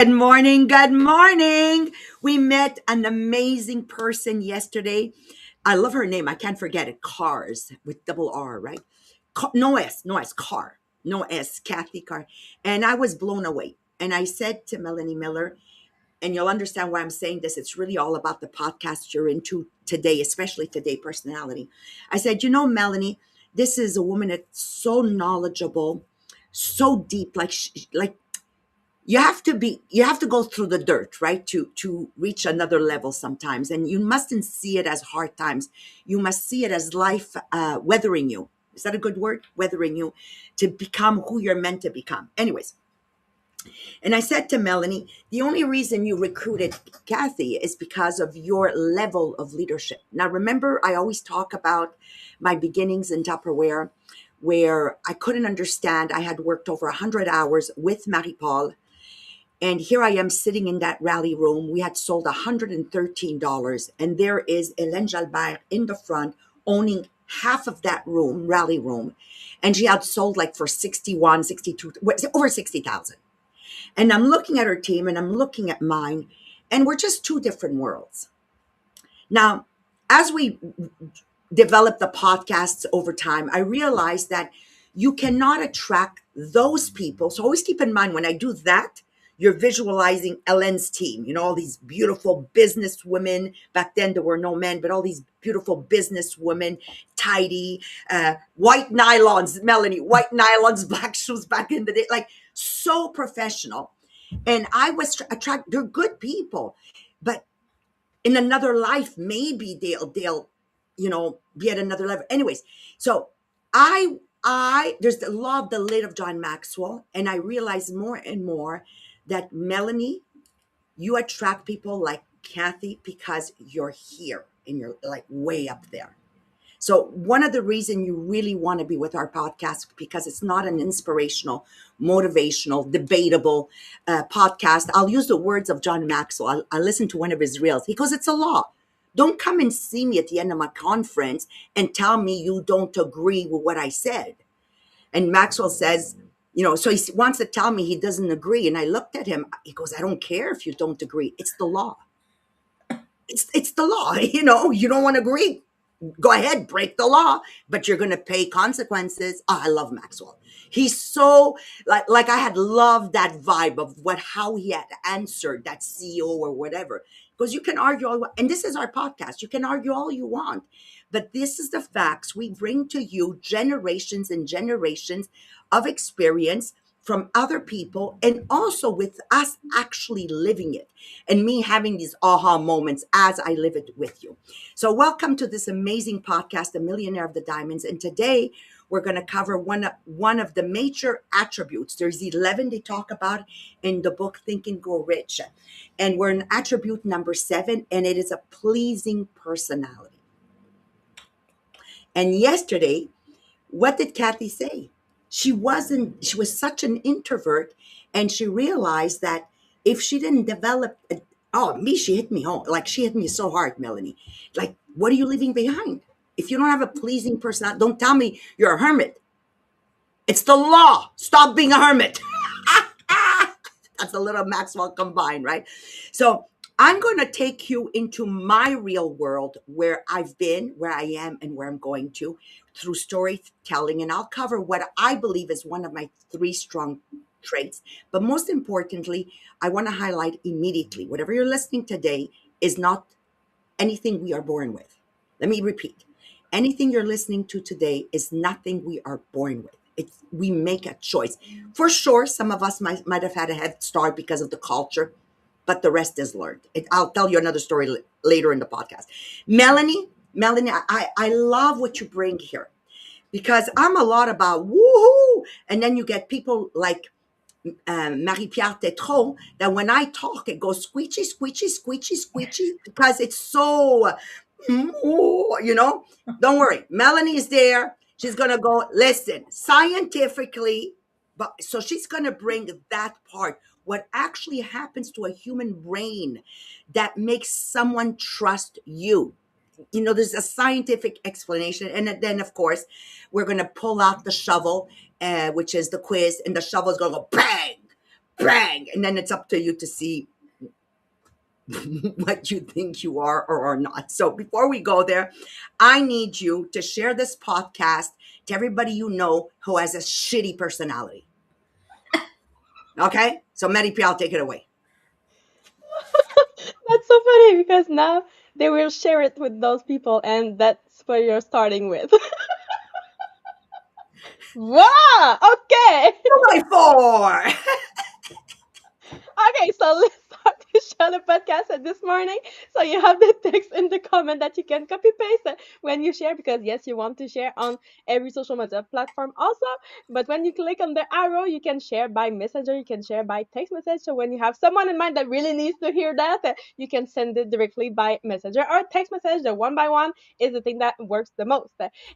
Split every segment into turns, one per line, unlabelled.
Good morning. Good morning. We met an amazing person yesterday. I love her name. I can't forget it. Cars with double R, right? No S, Car. No S, Kathy Carr. And I was blown away. And I said to Melanie Miller, and you'll understand why I'm saying this. It's really all about the podcast you're into today, especially today, personality. I said, Melanie, this is a woman that's so knowledgeable, so deep, like you have to go through the dirt, right, to reach another level sometimes, and you mustn't see it as hard times. You must see it as life weathering you. Is that a good word? Weathering you to become who you're meant to become. Anyways, and I said to Melanie, the only reason you recruited Kathy is because of your level of leadership. Now remember, I always talk about my beginnings in Tupperware, where I couldn't understand. I had worked over 100 hours with Marie-Paul, and here I am sitting in that rally room. We had sold $113. And there is Hélène Jalbert in the front owning half of that room, rally room. And she had sold like for 61, 62, over 60,000. And I'm looking at her team and I'm looking at mine. And we're just two different worlds. Now, as we develop the podcasts over time, I realized that you cannot attract those people. So always keep in mind when I do that, you're visualizing Ellen's team, all these beautiful business women. Back then, there were no men, but all these beautiful business women, tidy, white nylons, Melanie, white nylons, black shoes back in the day, like so professional. And I was attracted, they're good people, but in another life, maybe they'll, be at another level. Anyways, so there's the law of the lid of John Maxwell, and I realize more and more that Melanie, you attract people like Kathy because you're here and you're like way up there. So one of the reasons you really want to be with our podcast, because it's not an inspirational, motivational, debatable podcast. I'll use the words of John Maxwell. I listened to one of his reels. He goes, it's a law. Don't come and see me at the end of my conference and tell me you don't agree with what I said. And Maxwell says, so he wants to tell me he doesn't agree. And I looked at him. He goes, I don't care if you don't agree. It's the law. It's the law. You don't want to agree. Go ahead, break the law, but you're going to pay consequences. Oh, I love Maxwell. He's so like I had loved that vibe of how he had answered that CEO or whatever. Because you can argue all, and this is our podcast. You can argue all you want, but this is the facts we bring to you, generations and generations of experience from other people, and also with us actually living it, and me having these aha moments as I live it with you. So welcome to this amazing podcast, The Millionaire of the Diamonds. And today we're going to cover one of the major attributes. There's 11 they talk about in the book, Think and Grow Rich. And we're in attribute number 7, and it is a pleasing personality. And yesterday, what did Kathy say? She was such an introvert, and she realized that if she didn't develop, she hit me home. Like she hit me so hard, Melanie. Like, what are you leaving behind? If you don't have a pleasing personality, don't tell me you're a hermit. It's the law. Stop being a hermit. That's a little Maxwell combined, right? So I'm going to take you into my real world, where I've been, where I am, and where I'm going to, through storytelling. And I'll cover what I believe is one of my 3 strong traits. But most importantly, I want to highlight immediately, whatever you're listening today is not anything we are born with. Let me repeat. Anything you're listening to today is nothing we are born with. We make a choice. For sure, some of us might have had a head start because of the culture, but the rest is learned. I'll tell you another story later in the podcast. Melanie, I love what you bring here, because I'm a lot about woohoo, and then you get people like Marie-Pierre Tétrault, that when I talk, it goes squeechy, squeechy, squeechy, squeechy, because it's so, Don't worry. Melanie is there. She's going to go, listen, scientifically, but so she's going to bring that part, what actually happens to a human brain that makes someone trust you. There's a scientific explanation. And then, of course, we're going to pull out the shovel, which is the quiz, and the shovel is going to go bang, bang, and then it's up to you to see what you think you or are not. So before we go there, I need you to share this podcast to everybody you know who has a shitty personality. Okay? So Mary P, I'll take it away.
That's so funny because now they will share it with those people, and that's where you're starting with. Wow! Okay!
Two by four.
Okay, so let's start the show the podcast this morning. So you have the text in the comment that you can copy paste when you share, because yes, you want to share on every social media platform also. But when you click on the arrow, you can share by messenger, you can share by text message. So when you have someone in mind that really needs to hear that, you can send it directly by messenger or text message. The one by one is the thing that works the most.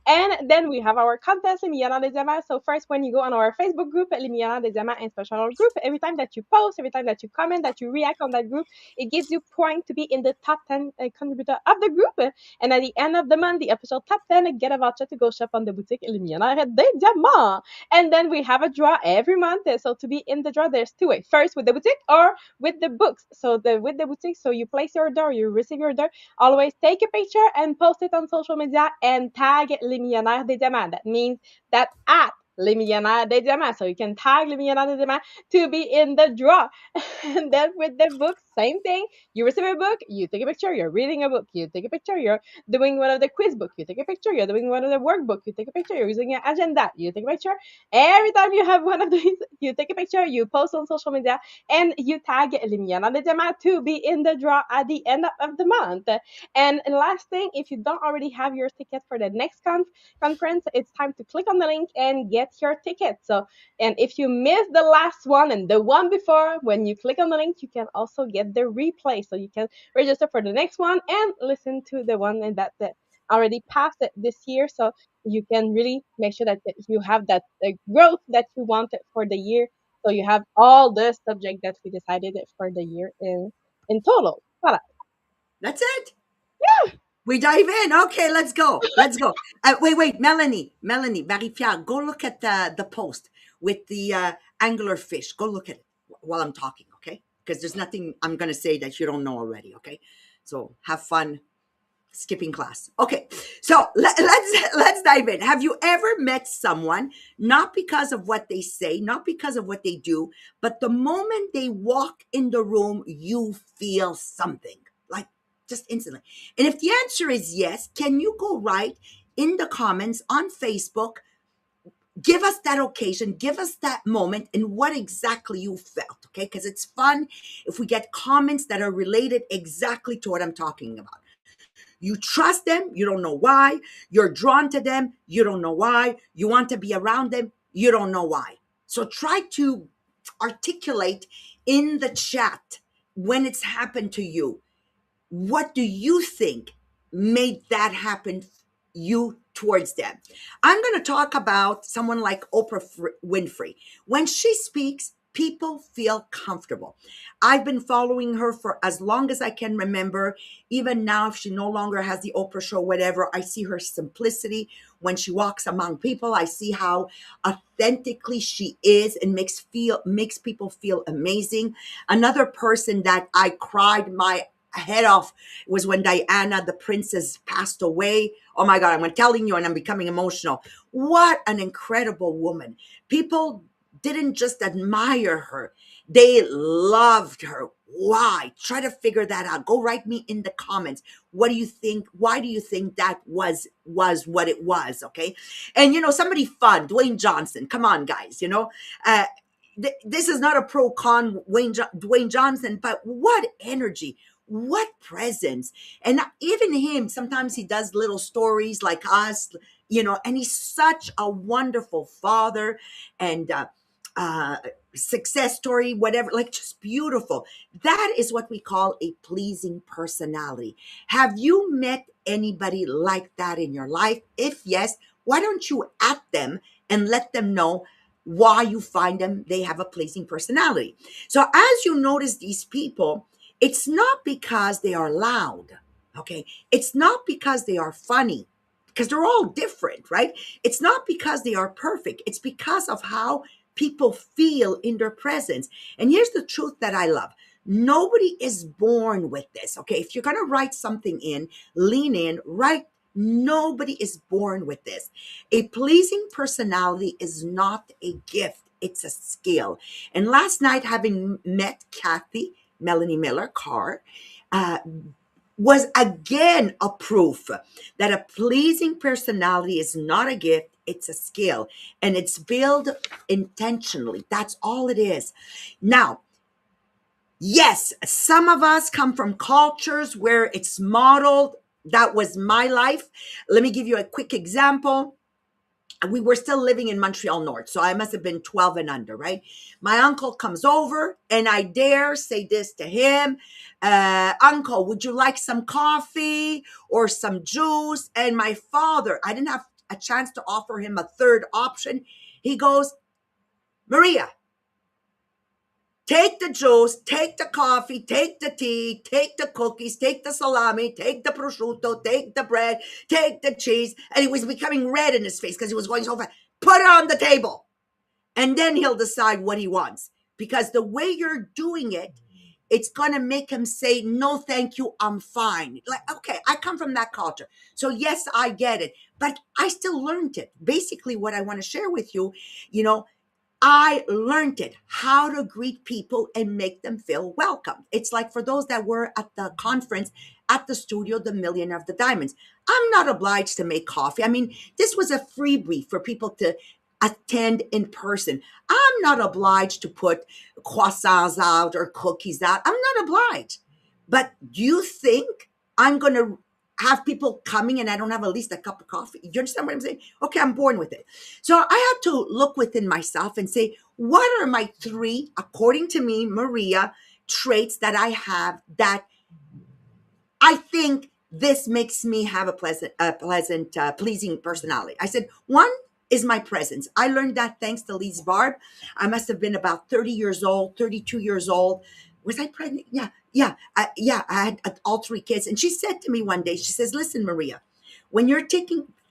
And then we have our contest, Les Millionnaires des Diamants. So first, when you go on our Facebook group, Les Millionnaires des Diamants and Special Group, every time that you post, every time that you comment, that you react on that group, it gives you point to be in the top 10 contributor of the group. And at the end of the month, the official top 10 get a voucher to go shop on the boutique Les Millionnaires des Diamants. And then we have a draw every month. So to be in the draw, there's two ways. First, with the boutique or with the books. So with the boutique, so you place your order, you receive your order, always take a picture and post it on social media and tag Les Millionnaires des Diamants. That means that at Les Millionnaires des Diamants. So you can tag Les Millionnaires des Diamants to be in the draw. And then with the book, same thing. You receive a book, you take a picture, you're reading a book, you take a picture, you're doing one of the quiz book, you take a picture, you're doing one of the workbook, you take a picture, you're using an agenda, you take a picture. Every time you have one of these, you take a picture, you post on social media, and you tag Les Millionnaires des Diamants to be in the draw at the end of the month. And last thing, if you don't already have your ticket for the next conference, it's time to click on the link and get your ticket. So, and if you missed the last one and the one before, when you click on the link, you can also get the replay. So you can register for the next one and listen to the one that already passed it this year. So you can really make sure that you have that growth that you wanted for the year. So you have all the subject that we decided for the year in total. Voilà.
That's it. We dive in. Okay, let's go. Let's go. Wait, Melanie, Marie-Pierre, go look at the post with the angler fish. Go look at it while I'm talking, okay? Because there's nothing I'm going to say that you don't know already, okay? So have fun skipping class. Okay, so let's dive in. Have you ever met someone not because of what they say, not because of what they do, but the moment they walk in the room, you feel something like just instantly? And if the answer is yes, can you go right in the comments on Facebook? Give us that occasion, give us that moment, and what exactly you felt, okay? Because it's fun if we get comments that are related exactly to what I'm talking about. You trust them, you don't know why. You're drawn to them, you don't know why. You want to be around them, you don't know why. So try to articulate in the chat when it's happened to you. What do you think made that happen you towards them? I'm going to talk about someone like Oprah Winfrey. When she speaks, people feel comfortable. I've been following her for as long as I can remember. Even now, if she no longer has the Oprah show, whatever, I see her simplicity when she walks among people. I see how authentically she is and makes people feel amazing. Another person that I cried my head off was when Diana, the princess, passed away. Oh my God, I'm telling you, and I'm becoming emotional. What an incredible woman. People didn't just admire her, they loved her. Why? Try to figure that out. Go write me in the comments. What do you think? Why do you think that was what it was? Okay. And somebody fun, Dwayne Johnson. Come on, guys. Uh, this is not a pro con Dwayne Johnson, but what energy, what presence. And even him, sometimes he does little stories like us, and he's such a wonderful father and uh, success story, whatever, like just beautiful. That is what we call a pleasing personality. Have you met anybody like that in your life? If yes, why don't you at them and let them know why you find them they have a pleasing personality. So as you notice these people, it's not because they are loud, okay? It's not because they are funny, because they're all different, right? It's not because they are perfect. It's because of how people feel in their presence. And here's the truth that I love. Nobody is born with this. Okay. If you're going to write something in, lean in, write. Nobody is born with this. A pleasing personality is not a gift, it's a skill. And last night, having met Kathy, Melanie Miller Carr, uh, was again a proof that a pleasing personality is not a gift, it's a skill, and it's built intentionally. That's all it is. Now, yes, some of us come from cultures where it's modeled. That was my life. Let me give you a quick example. We were still living in Montreal North, so I must have been 12 and under, right? My uncle comes over, and I dare say this to him, Uncle, would you like some coffee or some juice? And my father, I didn't have a chance to offer him a third option. He goes, Maria, take the juice, take the coffee, take the tea, take the cookies, take the salami, take the prosciutto, take the bread, take the cheese. And he was becoming red in his face because he was going so fast. Put it on the table. And then he'll decide what he wants. Because the way you're doing it, it's going to make him say, no, thank you, I'm fine. Like, okay, I come from that culture. So yes, I get it. But I still learned it. Basically, what I want to share with you, you know, I learned it, how to greet people and make them feel welcome. It's like for those that were at the conference at the studio, the Millionaire of the Diamonds. I'm not obliged to make coffee. I mean, this was a freebie for people to attend in person. I'm not obliged to put croissants out or cookies out. I'm not obliged. But do you think I'm going to have people coming and I don't have at least a cup of coffee? You understand what I'm saying? Okay, I'm born with it. So I had to look within myself and say, what are my three, according to me, Maria, traits that I have that I think this makes me have a pleasant, pleasing personality? I said, one is my presence. I learned that thanks to Lise Barb. I must have been about 30 years old, 32 years old. Was I pregnant? Yeah. I had all three kids. And she said to me one day, she says, listen, Maria, when you're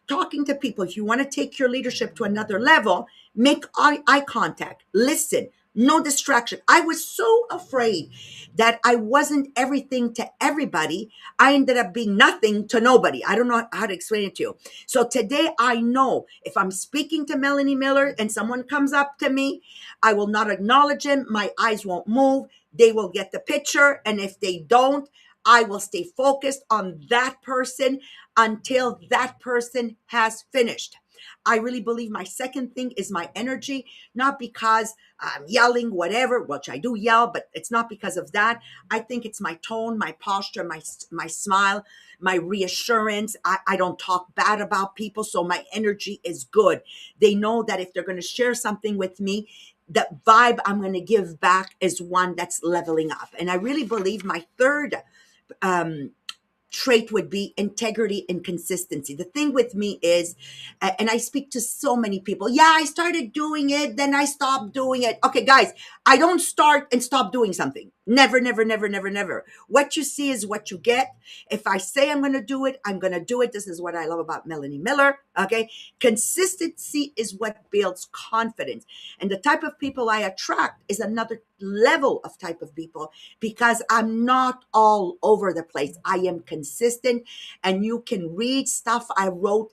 talking to people, if you want to take your leadership to another level, make eye contact, listen, no distraction. I was so afraid that I wasn't everything to everybody. I ended up being nothing to nobody. I don't know how to explain it to you. So today I know if I'm speaking to Melanie Miller and someone comes up to me, I will not acknowledge him. My eyes won't move. They will get the picture. And if they don't, I will stay focused on that person until that person has finished. I really believe my second thing is my energy, not because I'm yelling, whatever, which I do yell, but it's not because of that. I think it's my tone, my posture, my smile, my reassurance. I don't talk bad about people, so my energy is good. They know that if they're going to share something with me, the vibe I'm going to give back is one that's leveling up. And I really believe my third um, trait would be integrity and consistency. The thing with me is, and I speak to so many people, yeah, I started doing it, then I stopped doing it. Okay, guys, I don't start and stop doing something. Never, never, never, never, never. What you see is what you get. If I say I'm going to do it, I'm going to do it. This is what I love about Melanie Miller. Okay. Consistency is what builds confidence. And the type of people I attract is another level of type of people because I'm not all over the place. I am consistent, and you can read stuff I wrote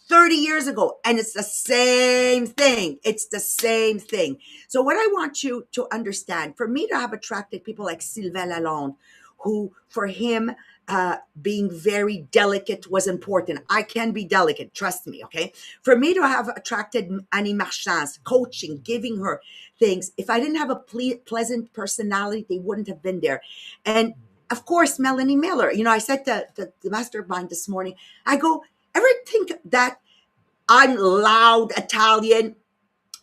30 years ago, and it's the same thing. It's the same thing. So what I want you to understand, for me to have attracted people like Sylvain Lalonde, who for him, being very delicate was important. I can be delicate, trust me, okay? For me to have attracted Annie Marchand, coaching, giving her things, if I didn't have a pleasant personality, they wouldn't have been there. And of course, Melanie Miller, I said to the mastermind this morning, I go, ever think that I'm loud Italian?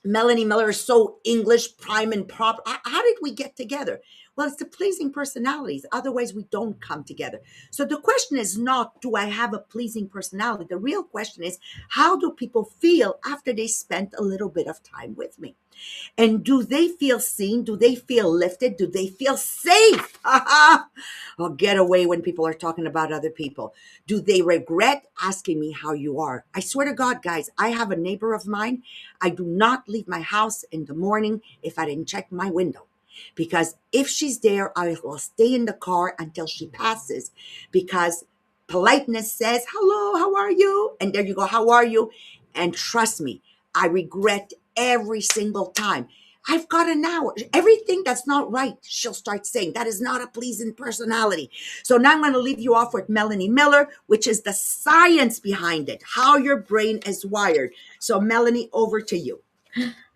Melanie Miller is so English, prime and proper. How did we get together? Well, it's the pleasing personalities. Otherwise, we don't come together. So the question is not, do I have a pleasing personality? The real question is, how do people feel after they spent a little bit of time with me? And do they feel seen? Do they feel lifted? Do they feel safe? I'll get away when people are talking about other people. Do they regret asking me how you are? I swear to God, guys, I have a neighbor of mine. I do not leave my house in the morning if I didn't check my window. Because if she's there, I will stay in the car until she passes. Because politeness says, hello, how are you? And there you go, how are you? And trust me, I regret every single time. I've got an hour. Everything that's not right, she'll start saying. That is not a pleasing personality. So now I'm going to leave you off with Melanie Miller, which is the science behind it, how your brain is wired. So, Melanie, over to you.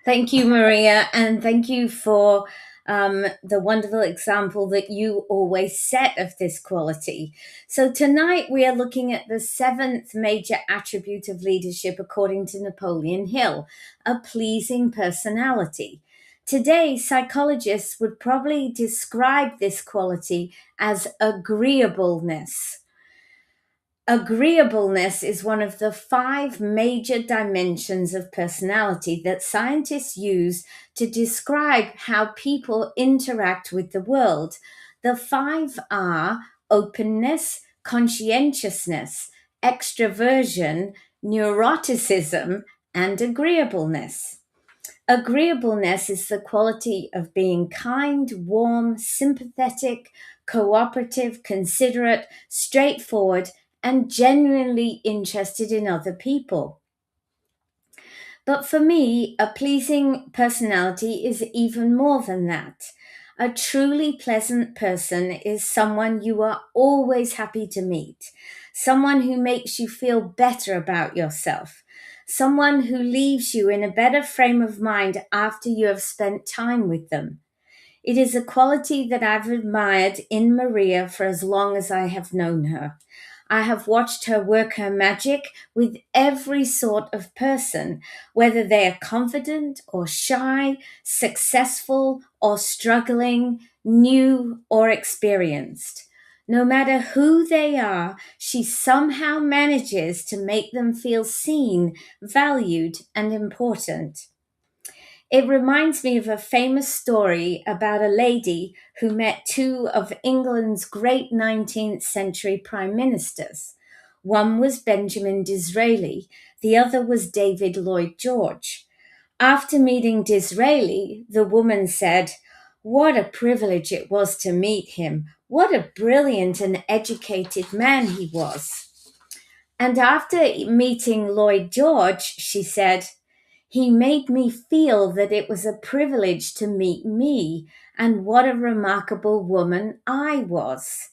Thank you, Maria, and thank you for the wonderful example that you always set of this quality. So, tonight we are looking at the seventh major attribute of leadership according to Napoleon Hill, a pleasing personality. Today, psychologists would probably describe this quality as agreeableness. Agreeableness is one of the five major dimensions of personality that scientists use to describe how people interact with the world. The five are openness, conscientiousness, extroversion, neuroticism, and agreeableness. Agreeableness is the quality of being kind, warm, sympathetic, cooperative, considerate, straightforward, and genuinely interested in other people. But for me, a pleasing personality is even more than that. A truly pleasant person is someone you are always happy to meet, someone who makes you feel better about yourself, someone who leaves you in a better frame of mind after you have spent time with them. It is a quality that I've admired in Maria for as long as I have known her. I have watched her work her magic with every sort of person, whether they are confident or shy, successful or struggling, new or experienced. No matter who they are, she somehow manages to make them feel seen, valued, and important. It reminds me of a famous story about a lady who met two of England's great 19th century prime ministers. One was Benjamin Disraeli, the other was David Lloyd George. After meeting Disraeli, the woman said, "What a privilege it was to meet him. What a brilliant and educated man he was." And after meeting Lloyd George, she said, "He made me feel that it was a privilege to meet me, and what a remarkable woman I was."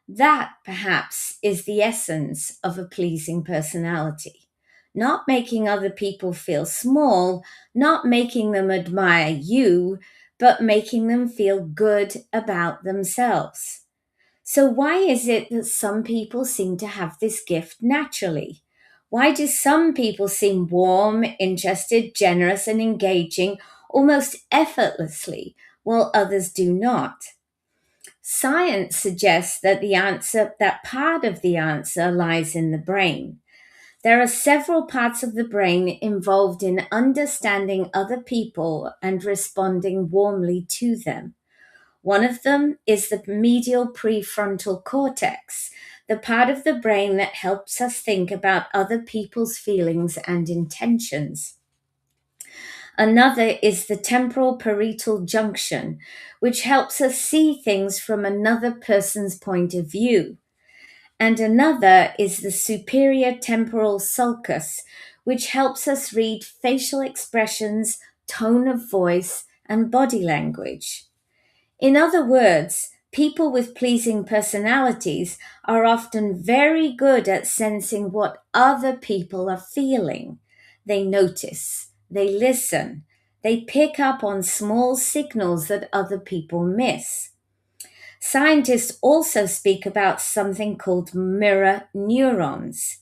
That, perhaps, is the essence of a pleasing personality. Not making other people feel small, not making them admire you, but making them feel good about themselves. So, why is it that some people seem to have this gift naturally? Why do some people seem warm, interested, generous, and engaging almost effortlessly, while others do not? Science suggests that part of the answer lies in the brain. There are several parts of the brain involved in understanding other people and responding warmly to them. One of them is the medial prefrontal cortex, the part of the brain that helps us think about other people's feelings and intentions. Another is the temporal parietal junction, which helps us see things from another person's point of view. And another is the superior temporal sulcus, which helps us read facial expressions, tone of voice, and body language. In other words, people with pleasing personalities are often very good at sensing what other people are feeling. They notice, they listen, they pick up on small signals that other people miss. Scientists also speak about something called mirror neurons.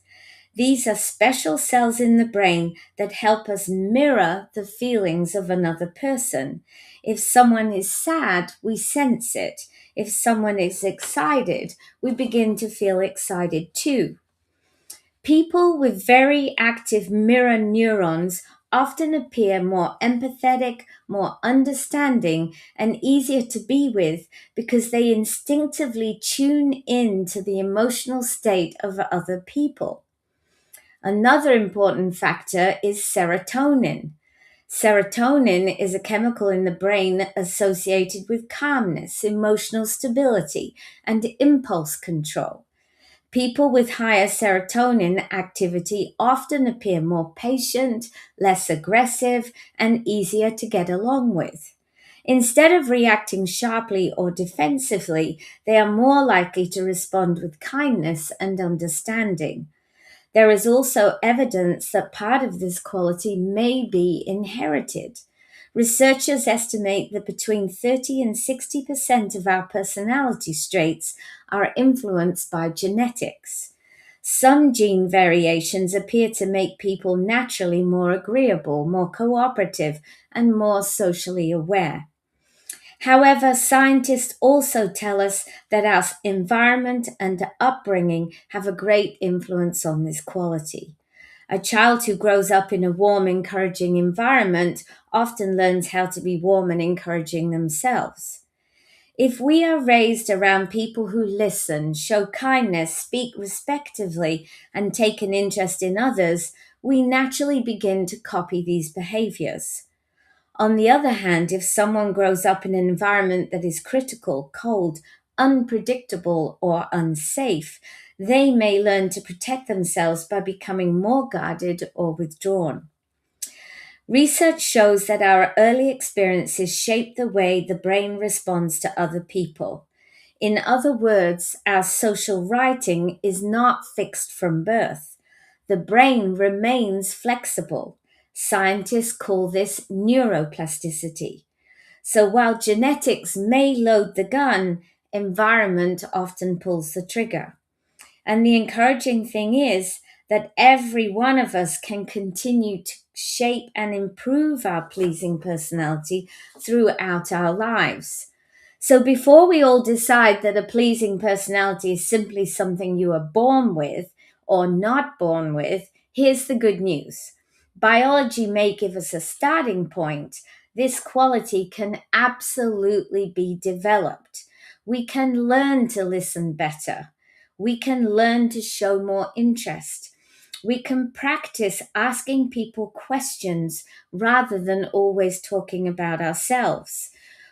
These are special cells in the brain that help us mirror the feelings of another person. If someone is sad, we sense it. If someone is excited, we begin to feel excited too. People with very active mirror neurons often appear more empathetic, more understanding, and easier to be with because they instinctively tune in to the emotional state of other people. Another important factor is serotonin. Serotonin is a chemical in the brain associated with calmness, emotional stability, and impulse control. People with higher serotonin activity often appear more patient, less aggressive, and easier to get along with. Instead of reacting sharply or defensively, they are more likely to respond with kindness and understanding. There is also evidence that part of this quality may be inherited. Researchers estimate that between 30 and 60% of our personality traits are influenced by genetics. Some gene variations appear to make people naturally more agreeable, more cooperative, and more socially aware. However, scientists also tell us that our environment and upbringing have a great influence on this quality. A child who grows up in a warm, encouraging environment often learns how to be warm and encouraging themselves. If we are raised around people who listen, show kindness, speak respectfully, and take an interest in others, we naturally begin to copy these behaviors. On the other hand, if someone grows up in an environment that is critical, cold, unpredictable, or unsafe, they may learn to protect themselves by becoming more guarded or withdrawn. Research shows that our early experiences shape the way the brain responds to other people. In other words, our social writing is not fixed from birth. The brain remains flexible. Scientists call this neuroplasticity. So while genetics may load the gun, environment often pulls the trigger. And the encouraging thing is that every one of us can continue to shape and improve our pleasing personality throughout our lives. So before we all decide that a pleasing personality is simply something you are born with or not born with, here's the good news. Biology may give us a starting point. This quality can absolutely be developed. We can learn to listen better. We can learn to show more interest. We can practice asking people questions rather than always talking about ourselves.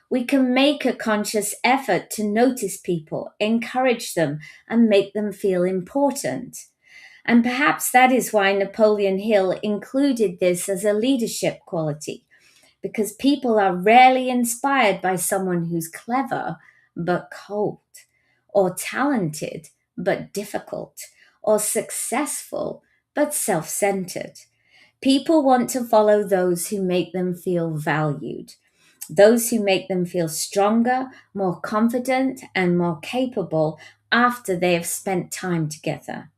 We can make a conscious effort to notice people, encourage them, and make them feel important. And perhaps that is why Napoleon Hill included this as a leadership quality, because people are rarely inspired by someone who's clever but cold, or talented but difficult, or successful but self centered. People want to follow those who make them feel valued, those who make them feel stronger, more confident, and more capable after they have spent time together.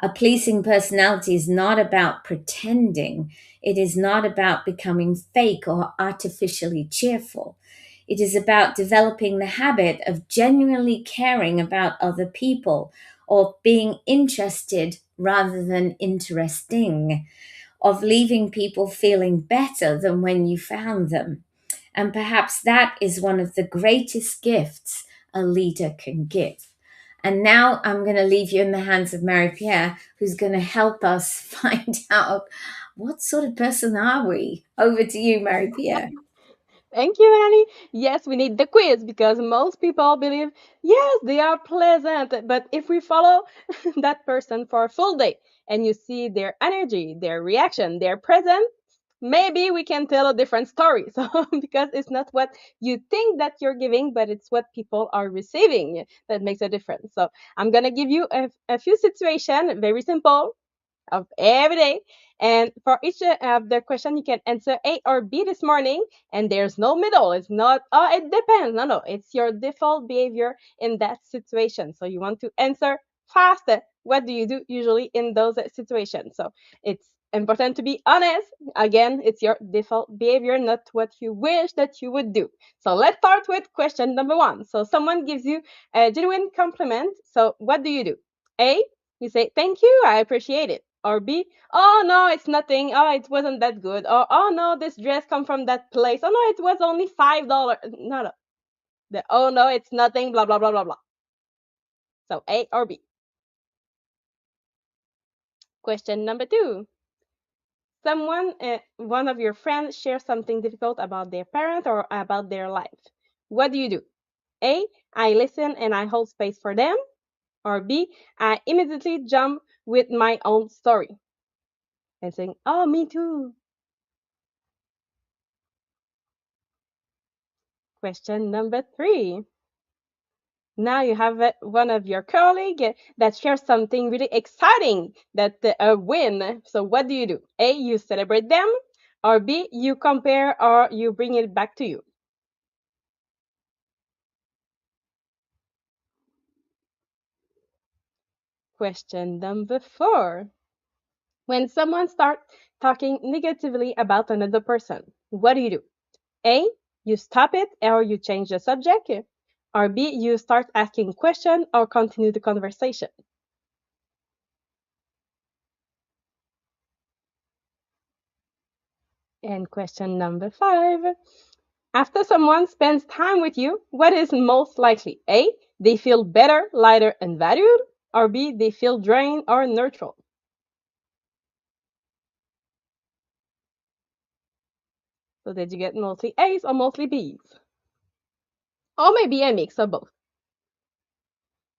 A pleasing personality is not about pretending. It is not about becoming fake or artificially cheerful. It is about developing the habit of genuinely caring about other people or being interested rather than interesting, of leaving people feeling better than when you found them. And perhaps that is one of the greatest gifts a leader can give. And now I'm going to leave you in the hands of Mary Pierre, who's going to help us find out what sort of person are we. Over to you, Mary Pierre.
Thank you, Annie. Yes, we need the quiz because most people believe, yes, they are pleasant. But if we follow that person for a full day and you see their energy, their reaction, their presence, maybe we can tell a different story. So, because it's not what you think that you're giving, but it's what people are receiving that makes a difference. So, I'm going to give you a few situations, very simple, of every day. And for each of the question, you can answer A or B this morning. And there's no middle. It's not, oh, it depends. No, no. It's your default behavior in that situation. So you want to answer fast. What do you do usually in those situations? So it's important to be honest. Again, it's your default behavior, not what you wish that you would do. So let's start with question number one. So someone gives you a genuine compliment. So what do you do? A, you say, thank you, I appreciate it. Or B, oh no, it's nothing. Oh, it wasn't that good. Or oh no, this dress come from that place. Oh no, it was only $5. No, no. The oh no, it's nothing, blah blah blah blah blah. So A or B. Question number two. One of your friends shares something difficult about their parent or about their life. What do you do? A, I listen and I hold space for them. Or B, I immediately jump with my own story and saying, oh, me too. Question number three. Now you have one of your colleagues that shares something really exciting, that a win. So what do you do? A, you celebrate them, or B, you compare or you bring it back to you. Question number four. When someone starts talking negatively about another person, what do you do? A, you stop it or you change the subject, or B, you start asking questions or continue the conversation. And question number five. After someone spends time with you, what is most likely? A, they feel better, lighter, and valued, or B, they feel drained or neutral. So did you get mostly A's or mostly B's? Or maybe a mix of both.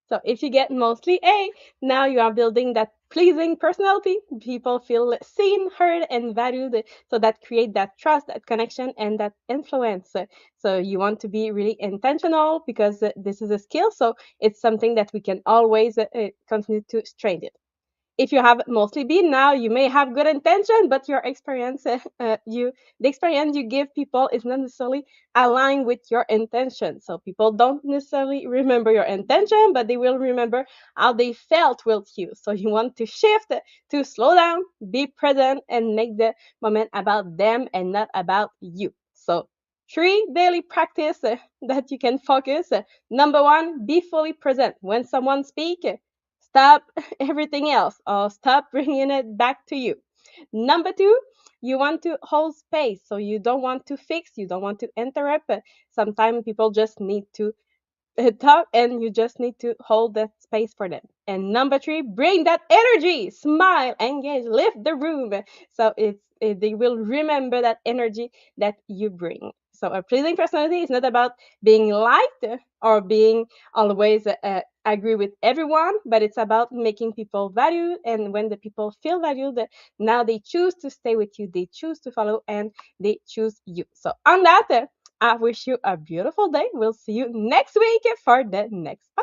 So if you get mostly A, now you are building that pleasing personality. People feel seen, heard, and valued. So that create that trust, that connection, and that influence. So you want to be really intentional because this is a skill. So it's something that we can always continue to strengthen. If you have mostly been now, you may have good intention, but your experience, the experience you give people is not necessarily aligned with your intention. So people don't necessarily remember your intention, but they will remember how they felt with you. So you want to shift to slow down, be present, and make the moment about them and not about you. So three daily practice that you can focus. Number one, be fully present when someone speaks. Stop everything else or stop bringing it back to you. Number two, you want to hold space. So you don't want to fix, you don't want to interrupt. Sometimes people just need to talk and you just need to hold that space for them. And number three, bring that energy, smile, engage, lift the room. So they will remember that energy that you bring. So a pleasing personality is not about being liked or being always agree with everyone, but it's about making people valued. And when the people feel valued, now they choose to stay with you, they choose to follow, and they choose you. So on that, I wish you a beautiful day. We'll see you next week for the next podcast.